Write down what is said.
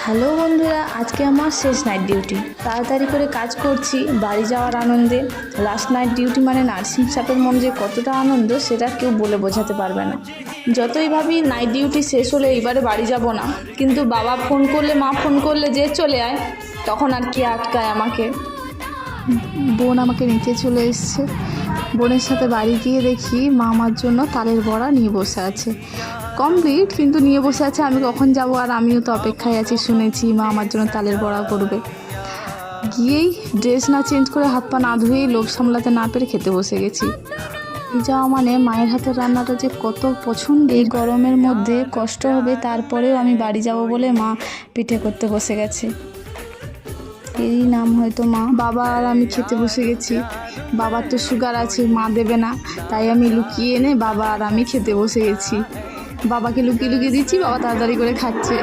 Hello বন্ধুরা, আজকে আমার শেষ নাইট ডিউটি। তাড়াতাড়ি করে কাজ করছি বাড়ি যাওয়ার আনন্দে। লাস্ট নাইট ডিউটি মানে নার্সিং স্টাফের মন যে কতটা আনন্দ সেটা কেউ বলে বোঝাতে পারবে না। যতই ভাবি নাইট ডিউটি শেষ হলে এইবারে বাড়ি যাব না, কিন্তু বাবা ফোন করলে মা ফোন করলে যে চলে আয়, তখন আর কি আটকায় আমাকে। বোন আমাকে নিতে চলে এসছে। বোনের সাথে বাড়ি গিয়ে দেখি মা আমার জন্য তালের বড়া নিয়ে বসে আছে। কমপ্লিট, কিন্তু নিয়ে বসে আছে। আমি কখন যাব, আর আমিও তো অপেক্ষায় আছি। শুনেছি মা আমার জন্য তালের বড়া করবে। গিয়েই ড্রেস না চেঞ্জ করে হাত পা না ধুয়েই লোভ সামলাতে না পেরে খেতে বসে গেছি। যাওয়া মানে মায়ের হাতের রান্নাটা যে কত পছন্দ। এই গরমের মধ্যে কষ্ট হবে, তারপরেও আমি বাড়ি যাব বলে মা পিঠে করতে বসে গেছে। এরই নাম হয়তো মা। বাবা আর আমি খেতে বসে গেছি। বাবার তো সুগার আছে, মা দেবে না, তাই আমি লুকিয়ে এনে বাবা আর আমি খেতে বসে গেছি। বাবাকে লুকিয়ে লুকিয়ে দিচ্ছি, বাবা তাড়াতাড়ি করে খাচ্ছে।